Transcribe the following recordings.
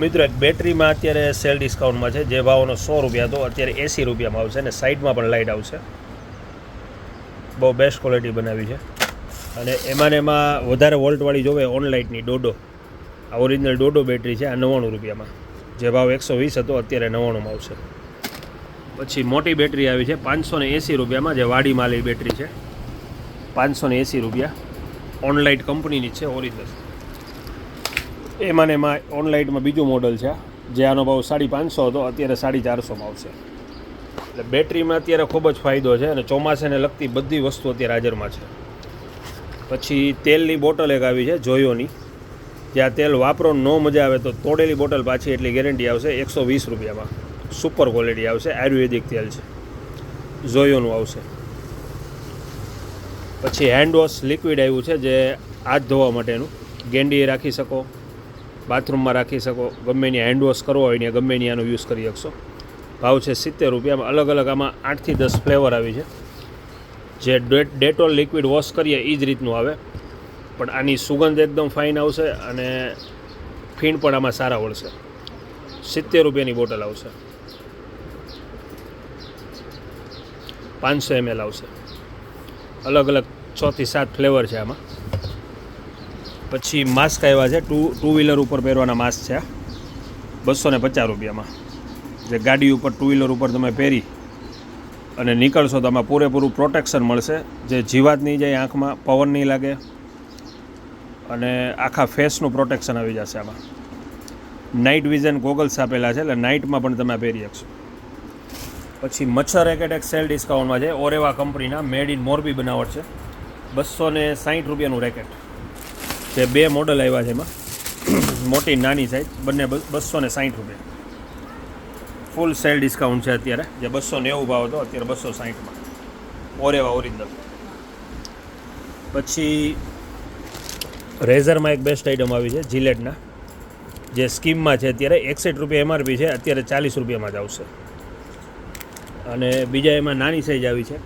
મિત્રો એક બેટરીમાં અત્યારે સેલ ડિસ્કાઉન્ટમાં છે, જે ભાવનો 100 રૂપિયા હતો અત્યારે 80 રૂપિયામાં આવશે અને સાઈડમાં પણ લાઇટ આવશે. બહુ બેસ્ટ ક્વોલિટી બનાવી છે અને એમાં વધારે વોલ્ટવાળી જોવે ઓનલાઇટની ડોડો, આ ઓરિજિનલ ડોડો બેટરી છે. આ 99 રૂપિયામાં, જે ભાવ 120 હતો અત્યારે 99માં આવશે. પછી મોટી બેટરી આવી છે 580 રૂપિયામાં, જે વાડી માલી બેટરી છે. 580 રૂપિયા, ઓનલાઇટ કંપનીની છે, ઓરિજિનલ. એમાં ઓનલાઇટમાં બીજું મોડલ છે, જે આનો ભાવ 550 હતો અત્યારે 450માં આવશે. એટલે બેટરીમાં અત્યારે ખૂબ જ ફાયદો છે અને ચોમાસાને લગતી બધી વસ્તુ અત્યારે હાજરમાં છે. પછી તેલની બોટલ એક આવી છે જોયોની, જે આ તેલ વાપરો ન મજા આવે તો તોડેલી બોટલ પાછી એટલી ગેરંટી આવશે. 120 રૂપિયામાં સુપર ક્વોલિટી આવશે, આયુર્વેદિક તેલ છે, જોયોનું આવશે. પછી હેન્ડવોશ લિક્વિડ આવ્યું છે, જે હાથ ધોવા માટેનું. ગેંડી રાખી શકો, બાથરૂમમાં રાખી શકો, ગમે એની હેન્ડવોશ કરવો હોય ને ગમે એની આનો યુઝ કરી શકશો. ભાવ છે 70 રૂપિયામાં. અલગ અલગ આમાં 8 થી 10 ફ્લેવર આવી છે. જે ડેટોલ લિક્વિડ વોશ કરીએ એ જ રીતનું આવે, પણ આની સુગંધ એકદમ ફાઇન આવશે અને ફીણ પણ આમાં સારા વળશે. 70 રૂપિયાની બોટલ આવશે, 500 ml આવશે. અલગ અલગ 6 થી 7 ફ્લેવર છે આમાં. પછી માસ્ક આવ્યા છે, ટુ વ્હીલર ઉપર પહેરવાના માસ્ક છે. 250 રૂપિયામાં, જે ગાડી ઉપર ટુ વ્હીલર ઉપર તમે પહેરી અને નીકળશો તો આમાં પૂરેપૂરું પ્રોટેક્શન મળશે, જે જીવાત નહીં જાય આંખમાં, પવન નહીં લાગે અને આખા ફેસનું પ્રોટેક્શન આવી જશે આમાં. નાઇટ વિઝન ગોગલ્સ આપેલા છે, એટલે નાઇટમાં પણ તમે પહેરી શકશો. પછી મચ્છર રેકેટ સેલ ડિસ્કાઉન્ટમાં છે, ઓરેવા કંપનીના, મેડ ઇન મોરબી બનાવટ છે. 260 રૂપિયાનું રેકેટ, જે 2 મોડલ આવ્યા છે એમાં, મોટી નાની સાઈઝ, બંને 260 રૂપિયા. ફૂલ સેલ ડિસ્કાઉન્ટ છે અત્યારે, જે 290 ભાવ હતો અત્યારે 260માં, ઓરેવા ઓરિજિનલ. પછી રેઝરમાં એક બેસ્ટ આઇટમ આવી છે જીલેટના, જે સ્કીમમાં છે અત્યારે. 61 રૂપિયા MRP છે, અત્યારે 40 રૂપિયામાં જ આવશે. અને બીજા એમાં નાની સાઈઝ આવી છે,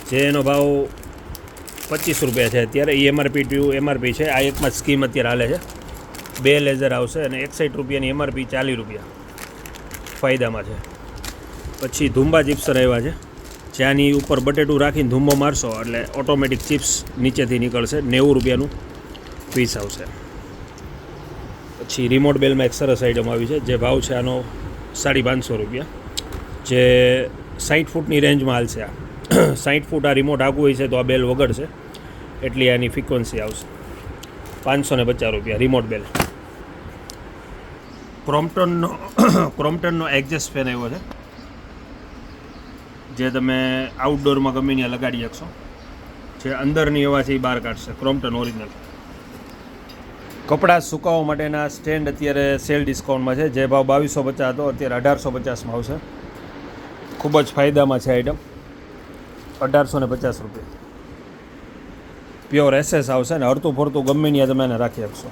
જે એનો ભાવ 25 રૂપિયા છે અત્યારે. એ MRP છે. આ એકમાં જ સ્કીમ અત્યારે હાલે છે. 2 લેઝર આવશે અને 61 રૂપિયાની MRP, 40 રૂપિયા ફાયદામાં છે. પછી ધુંબા ચિપ્સર આવ્યા છે, જ્યાંની ઉપર બટેટું રાખીને ધુંબો મારશો એટલે ઓટોમેટિક ચિપ્સ નીચેથી નીકળશે. 90 રૂપિયાનું પીસ આવશે. પછી રિમોટ બેલમાં એક સરસ આઇટમ આવી છે, જે ભાવ છે આનો 550 રૂપિયા, જે 60 ફૂટની રેન્જમાં હાલશે. આ 60 ફૂટ આ રિમોટ આગું હોય છે તો આ બેલ વગડશે, એટલી આની ફ્રિકવન્સી આવશે. 550 રૂપિયા રિમોટ બેલ. ક્રોમ્પટનનો એક્ઝેસ્ટ ફેન આવ્યો છે, જે તમે આઉટડોરમાં ગમે ત્યાં લગાડી શકશો. જે અંદરની હવા છે એ બહાર કાઢશે. Crompton original. કપડાં સુકાવવા માટેના સ્ટેન્ડ અત્યારે સેલ ડિસ્કાઉન્ટમાં છે, જે ભાવ 2250 હતો અત્યારે 1850માં આવશે. ખૂબ જ ફાયદામાં છે આઈટમ. 1850 રૂપિયા. પ્યોર SS આવશે ને હરતું ફરતું ગમે ત્યાં તમે એને રાખી શકશો.